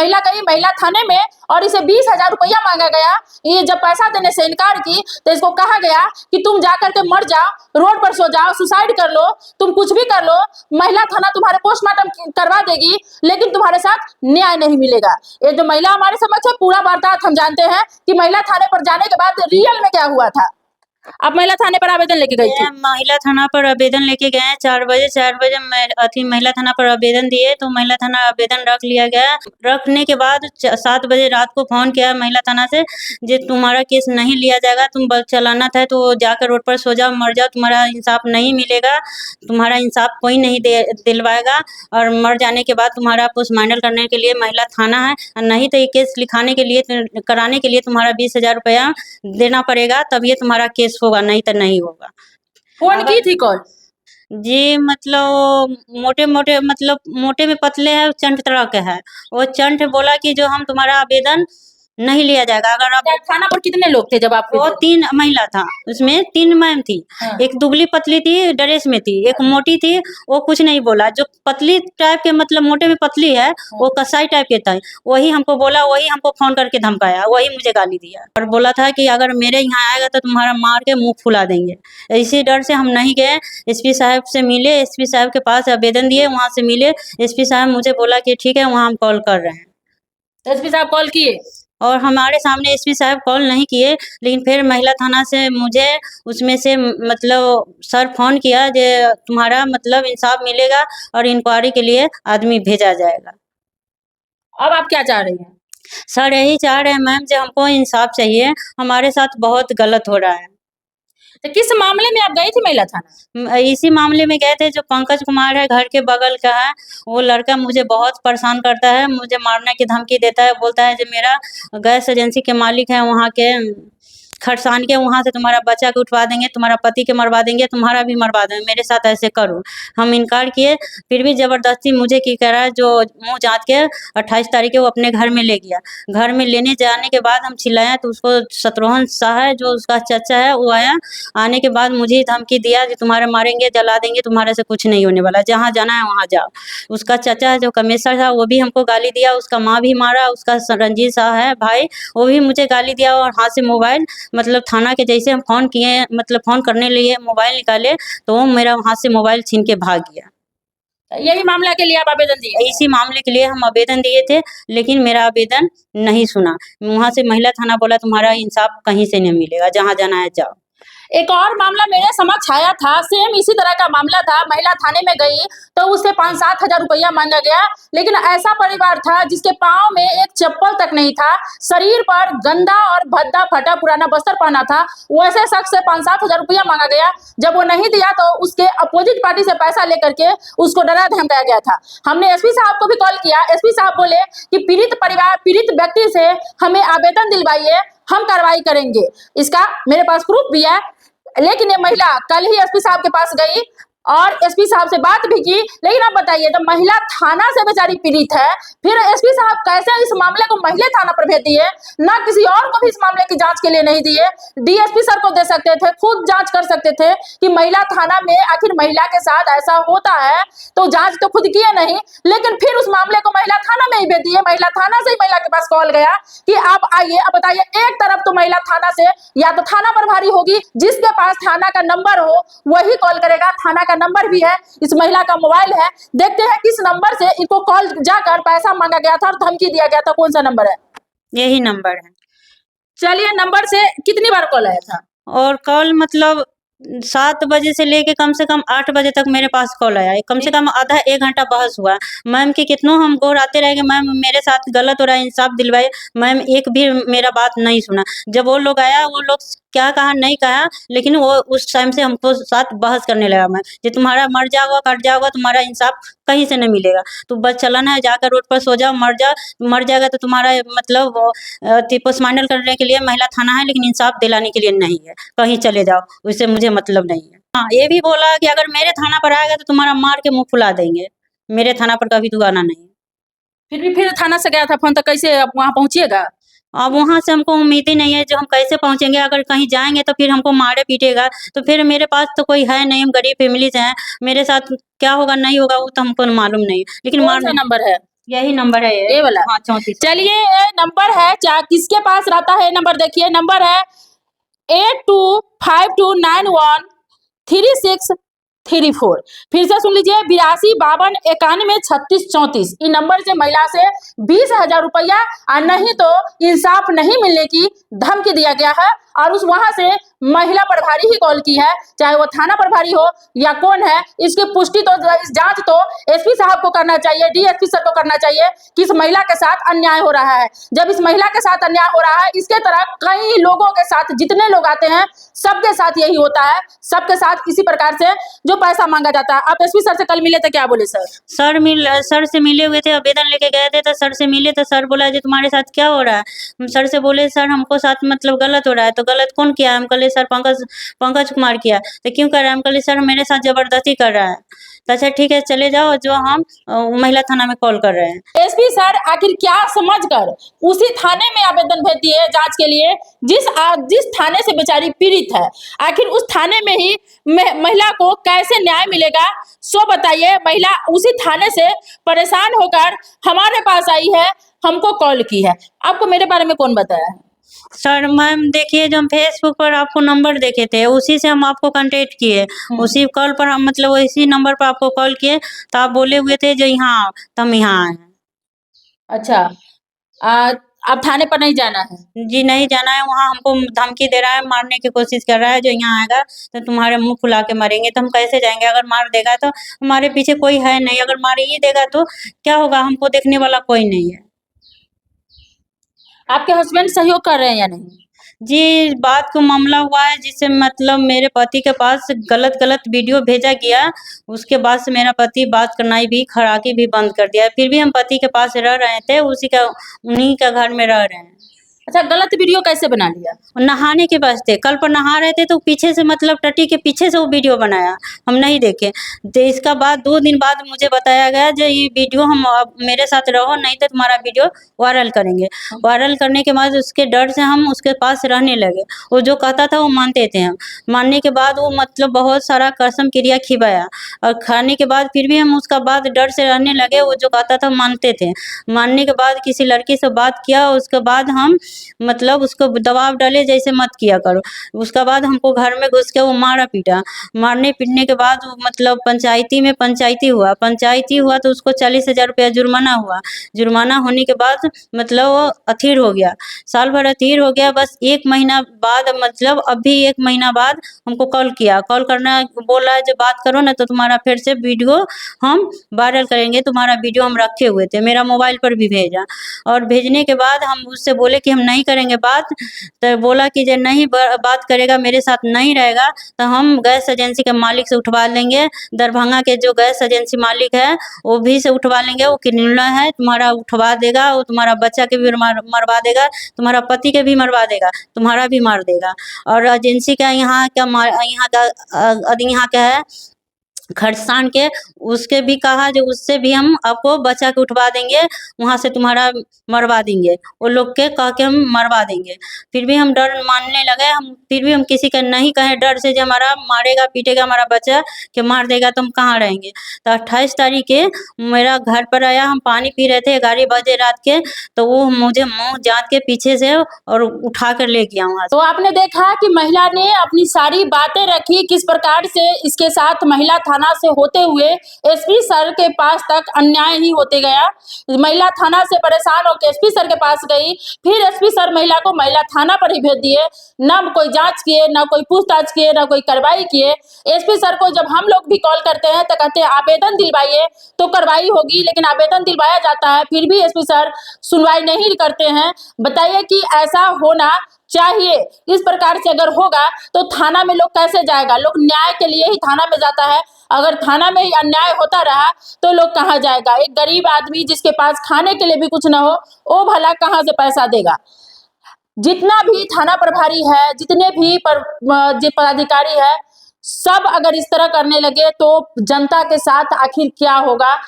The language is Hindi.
महिला गई महिला थाने में और इसे 20,000 रुपया मांगा गया। ये जब पैसा देने से इनकार की तो इसको कहा गया कि तुम जाकर के मर जाओ, रोड पर सो जाओ, सुसाइड कर लो, तुम कुछ भी कर लो, महिला थाना तुम्हारे पोस्टमार्टम करवा देगी, लेकिन तुम्हारे साथ न्याय नहीं मिलेगा। ये जो महिला हमारे समक्ष है, पूरा वार्तालाप हम जानते हैं कि महिला थाने पर जाने के बाद रियल में क्या हुआ था। आप महिला थाने पर आवेदन लेके गई थी? महिला थाना पर आवेदन लेके गए 4 बजे महिला थाना पर आवेदन दिए तो महिला थाना आवेदन रख लिया गया। रखने के बाद 7 बजे रात को फोन किया महिला थाना से, जे तुम्हारा केस नहीं लिया जाएगा, तुम बस चलाना था तो जाकर रोड पर सो जाओ, मर जाओ, तुम्हारा इंसाफ नहीं मिलेगा, तुम्हारा इंसाफ कोई नहीं दिलवाएगा, और मर जाने के बाद तुम्हारा पोस्टमार्टम करने के लिए महिला थाना है, नहीं तो ये केस लिखाने के लिए कराने के लिए तुम्हारा 20,000 रुपया देना पड़ेगा, तब ये तुम्हारा केस होगा, नहीं तो नहीं होगा। कौन की थी कॉल? जी मतलब मोटे में पतले है, चंट तरह के है। वो चंट बोला कि जो हम तुम्हारा आवेदन नहीं लिया जाएगा। अगर आप थाना पर कितने लोग थे जब आप? वो 3 महिला था, उसमें 3 मैम थी। हाँ। एक दुबली पतली थी, ड्रेस में थी, एक मोटी थी, वो कुछ नहीं बोला। जो पतली टाइप के मतलब मोटे में पतली है, वो कसाई टाइप के था, वही हमको बोला, वही हमको फोन करके धमकाया, वही मुझे गाली दिया और बोला था कि अगर मेरे यहाँ आएगा तो तुम्हारा मार के मुंह फुला देंगे। इसी डर से हम नहीं गए। एसपी साहब से मिले, एसपी साहब के पास आवेदन दिए, वहाँ से मिले। एसपी साहब मुझे बोला कि ठीक है, वहाँ हम कॉल कर रहे हैं। एसपी साहब कॉल किए और हमारे सामने एसपी साहब कॉल नहीं किए, लेकिन फिर महिला थाना से मुझे उसमें से मतलब सर फोन किया कि तुम्हारा मतलब इंसाफ मिलेगा और इंक्वायरी के लिए आदमी भेजा जाएगा। अब आप क्या चाह रही हैं? सर यही चाह रहे हैं मैम, जो हमको इंसाफ चाहिए, हमारे साथ बहुत गलत हो रहा है। तो किस मामले में आप गई थी महिला थाना? इसी मामले में गए थे। जो पंकज कुमार है, घर के बगल का है, वो लड़का मुझे बहुत परेशान करता है, मुझे मारने की धमकी देता है, बोलता है जो मेरा गैस एजेंसी के मालिक है वहाँ के खरसान के, वहाँ से तुम्हारा बच्चा को उठवा देंगे, तुम्हारा पति के मरवा देंगे, तुम्हारा भी मरवा देंगे, मेरे साथ ऐसे करो। हम इनकार किए, फिर भी ज़बरदस्ती मुझे की कह रहा है, जो मुँह जाँच के 28 तारीख को वो अपने घर में ले गया। घर में लेने जाने के बाद हम चिल्लाए तो उसको शत्रुघ्न शाह है, जो उसका चाचा है, वो आया। आने के बाद मुझे धमकी दिया कि तुम्हारे मारेंगे, जला देंगे, तुम्हारे से कुछ नहीं होने वाला, जहाँ जाना है वहाँ जाओ। उसका चाचा है जो कमिश्नर था, वो भी हमको गाली दिया, उसका माँ भी मारा, उसका रंजीत शाह है भाई, वो भी मुझे गाली दिया, और हाथ से मोबाइल मतलब थाना के जैसे हम फ़ोन किए, मतलब फ़ोन करने लिए मोबाइल निकाले तो वो मेरा हाथ से मोबाइल छीन के भाग गया। यही मामला के लिए आप आवेदन दिए? इसी मामले के लिए हम आवेदन दिए थे, लेकिन मेरा आवेदन नहीं सुना। वहाँ से महिला थाना बोला तुम्हारा इंसाफ कहीं से नहीं मिलेगा, जहाँ जाना है जाओ। एक और मामला मेरे समक्ष आया था, सेम इसी तरह का मामला था। महिला थाने में गई तो उससे 5-7 हजार रुपया मांगा गया, लेकिन ऐसा परिवार था जिसके पाँव में एक चप्पल तक नहीं था, शरीर पर गंदा और भद्दा फटा पुराना बस्तर पहना था। वैसे शख्स से 5-7 हजार रुपया मांगा गया। जब वो नहीं दिया तो उसके अपोजिट पार्टी से पैसा लेकर के उसको डरा धमकाया गया था। हमने एसपी साहब को भी कॉल किया। एसपी साहब बोले कि पीड़ित परिवार, पीड़ित व्यक्ति से हमें आवेदन दिलवाइए, हम कार्रवाई करेंगे। इसका मेरे पास प्रूफ भी है। लेकिन ये महिला कल ही एसपी साहब के पास गई और एसपी साहब से बात भी की, लेकिन आप बताइए, तो महिला थाना से बेचारी पीड़ित है, फिर एसपी साहब कैसे इस मामले को महिला थाना पर भेज दिए? ना किसी और को भी इस मामले की जांच के लिए नहीं दिए। डीएसपी सर को दे सकते थे, खुद जांच कर सकते थे कि महिला थाना में आखिर महिला के साथ ऐसा होता है, तो जांच तो खुद किए नहीं, लेकिन फिर उस मामले को महिला थाना में ही भेज दिए। महिला थाना से ही महिला के पास कॉल गया कि आप आइए। अब बताइए, एक तरफ तो महिला थाना से या तो थाना प्रभारी होगी, जिसके पास थाना का नंबर हो वही कॉल करेगा, थाना का नंबर भी है, इस महिला का मोबाइल है। देखते हैं किस नंबर से इनको कॉल जाकर पैसा मांगा गया था और धमकी दिया गया था। कौन सा नंबर है? यही नंबर है। चलिए, नंबर से कितनी बार कॉल आया था? और कॉल मतलब 7 बजे से लेके कम से कम 8 बजे तक मेरे पास कॉल आया है। कम से कम आधा 1 घंटा बहस हुआ। मैम के कितनों हम गोराते रह गए, मैम मेरे साथ गलत हो रहा है, इंसाफ दिलवाए। मैम एक भी मेरा बात नहीं सुना। जब वो लोग आया, वो लोग क्या कहा नहीं कहा, लेकिन वो उस टाइम से हमको साथ बहस करने लगा। मैम जो तुम्हारा मर जाओगा, कट जाओगा, तुम्हारा इंसाफ कहीं से नहीं मिलेगा, तो बस चलाना है, जाकर रोड पर सो जाओ, मर जाओ, मर जाएगा तो तुम्हारा मतलब पोस्टमार्टम करने के लिए महिला थाना है, लेकिन इंसाफ दिलाने के लिए नहीं है, कहीं चले जाओ, उससे मुझे मतलब नहीं है। हाँ, ये भी बोला कि अगर मेरे थाना पर आएगा तो तुम्हारा मार के मुंह फुला देंगे, मेरे थाना पर कभी तू आना नहीं। फिर थाना से गया था फोन, तो कैसे वहां पहुंचिएगा? अब वहाँ से हमको उम्मीद ही नहीं है, जो हम कैसे पहुँचेंगे? अगर कहीं जाएंगे तो फिर हमको मारे पीटेगा, तो फिर मेरे पास तो कोई है नहीं, हम गरीब फैमिली से हैं, मेरे साथ क्या होगा नहीं होगा वो तो हमको मालूम नहीं, लेकिन कौन सा नंबर है? यही नंबर है ये वाला? हाँ 34। चलिए ये नंबर है, क्या किसके पास रहता है नंबर, देखिए नंबर है 8252913634। फिर से सुन लीजिए 8252913634। इन नंबर से महिला से 20,000 रुपया और नहीं तो इंसाफ नहीं मिलने की धमकी दिया गया है। और उस वहां से महिला प्रभारी ही कॉल की है, चाहे वो थाना प्रभारी हो या कौन है, इसकी पुष्टि तो इस जांच तो एसपी साहब को करना चाहिए, डीएसपी सर को करना चाहिए कि इस महिला के साथ अन्याय हो रहा है। जब इस महिला के साथ अन्याय हो रहा है, इसके तरह कई लोगों के साथ, जितने लोग आते हैं सबके साथ यही होता है, सबके साथ इसी प्रकार से जो पैसा मांगा जाता है। आप एसपी सर से कल मिले थे, क्या बोले सर? सर से मिले हुए थे, आवेदन लेके गए थे, तो सर से मिले तो सर बोला जी तुम्हारे साथ क्या हो रहा है। हम सर से बोले सर हमको साथ मतलब गलत हो रहा है। तो गलत कौन किया? हम कहे सर पंकज कुमार किया। तो क्यों कर रहा है? हम कहे सर मेरे साथ जबरदस्ती कर रहा है। तो अच्छा ठीक है चले जाओ, जो हम महिला थाना में कॉल कर रहे हैं। एसपी सर आखिर क्या समझकर उसी थाने में आवेदन भेज दिए जांच के लिए, जिस थाने से बेचारी पीड़ित है। आखिर उस थाने में ही महिला को कैसे न्याय मिलेगा, सो बताइए। महिला उसी थाने से परेशान होकर हमारे पास आई है, हमको कॉल की है। आपको मेरे बारे में कौन बताया है? सर मैम देखिए, जो हम फेसबुक पर आपको नंबर देखे थे उसी से हम आपको कांटेक्ट किए। उसी कॉल पर हम मतलब इसी नंबर पर आपको कॉल किए, तो आप बोले हुए थे जो यहाँ आओ, तो हम यहाँ आए हैं। अच्छा, अब थाने पर नहीं जाना है? जी नहीं जाना है, वहाँ हमको धमकी दे रहा है, मारने की कोशिश कर रहा है। जो यहाँ आएगा तो तुम्हारे मुंह फुला के मारेंगे। तो हम कैसे जाएंगे? अगर मार देगा तो हमारे पीछे कोई है नहीं, अगर मार ही देगा तो क्या होगा? हमको देखने वाला कोई नहीं है। आपके हस्बैंड सहयोग कर रहे हैं या नहीं? जी बात को मामला हुआ है जिससे मतलब मेरे पति के पास गलत वीडियो भेजा गया। उसके बाद से मेरा पति बात करना भी खड़ाकी भी बंद कर दिया। फिर भी हम पति के पास रह रहे थे, उन्हीं का घर में रह रहे हैं। अच्छा, गलत वीडियो कैसे बना लिया? नहाने के वास्ते कल पर नहा रहे थे, तो पीछे से मतलब टटी के पीछे से वो वीडियो बनाया, हम नहीं देखे। तो इसका बाद 2 दिन बाद मुझे बताया गया जो ये वीडियो हम मेरे साथ रहो, नहीं तो तुम्हारा वीडियो वायरल करेंगे। वायरल करने के बाद उसके डर से हम उसके पास रहने लगे। वो जो कहता था वो मानते थे हम। मानने के बाद वो मतलब बहुत सारा कसम क्रिया खिलाया, और खाने के बाद फिर भी हम उसका बाद डर से रहने लगे। वो जो कहता था मानते थे। मानने के बाद किसी लड़की से बात किया, उसके बाद हम मतलब उसको दबाव डाले जैसे मत किया करो। उसका बाद हमको घर में घुस के वो मारा पीटा। मारने पीटने के बाद वो मतलब पंचायती हुआ तो उसको 40,000 रुपया जुर्माना हुआ। जुर्माना होने के बाद मतलब वो अथीर हो गया, साल भर अथीर हो गया। बस 1 महीना बाद मतलब अभी 1 महीना बाद हमको कॉल किया। कॉल करना बोला जब बात करो ना तो तुम्हारा फिर से वीडियो हम वायरल करेंगे। तुम्हारा वीडियो हम रखे हुए थे, मेरा मोबाइल पर भी भेजा। और भेजने के बाद हम उससे बोले कि हम नहीं करेंगे बात। तो बोला कि जो नहीं बात करेगा, मेरे साथ नहीं रहेगा, तो हम गैस एजेंसी के मालिक से उठवा लेंगे। दरभंगा के जो गैस एजेंसी मालिक है वो भी से उठवा लेंगे। वो क्रिमिनल है, तुम्हारा उठवा देगा। वो तुम्हारा बच्चा के भी मरवा देगा, तुम्हारा पति के भी मरवा देगा, तुम्हारा भी मार देगा। और एजेंसी का यहाँ का है खरसान के, उसके भी कहा जो उससे भी हम आपको बचा के उठवा देंगे, वहाँ से तुम्हारा मरवा देंगे। वो लोग के कह के हम मरवा देंगे। फिर भी हम डर मानने लगे। हम फिर भी हम किसी का नहीं कहे, डर से जो हमारा मारेगा पीटेगा हमारा बच्चा के मार देगा तो हम कहाँ रहेंगे। तो 28 तारीख के मेरा घर पर आया। हम पानी पी रहे थे 11 बजे रात के, तो वो मुझे मुँह जात के पीछे से और उठा कर ले गया वहाँ से। तो आपने देखा कि महिला ने अपनी सारी बातें रखी, किस प्रकार से इसके साथ महिला थाना से होते हुए एसपी सर के पास तक अन्याय ही होते गया। महिला थाना से परेशान होकर एसपी सर के पास गई, फिर एसपी सर महिला को महिला थाना पर ही भेज दिए। न कोई जांच किए, न कोई पूछताछ किए, न कोई कार्रवाई किए। एसपी सर को जब हम लोग भी कॉल करते हैं तो कहते हैं आवेदन दिलवाइए तो कार्रवाई होगी, लेकिन आवेदन दिलवाया जाता है फिर भी एसपी सर सुनवाई नहीं करते हैं। बताइए कि ऐसा होना चाहिए? इस प्रकार से अगर होगा तो थाना में लोग कैसे जाएगा? लोग न्याय के लिए ही थाना में जाता है। अगर थाना में ही अन्याय होता रहा तो लोग कहाँ जाएगा? एक गरीब आदमी जिसके पास खाने के लिए भी कुछ ना हो, वो भला कहाँ से पैसा देगा? जितना भी थाना प्रभारी है, जितने भी पदाधिकारी है, सब अगर इस तरह करने लगे तो जनता के साथ आखिर क्या होगा?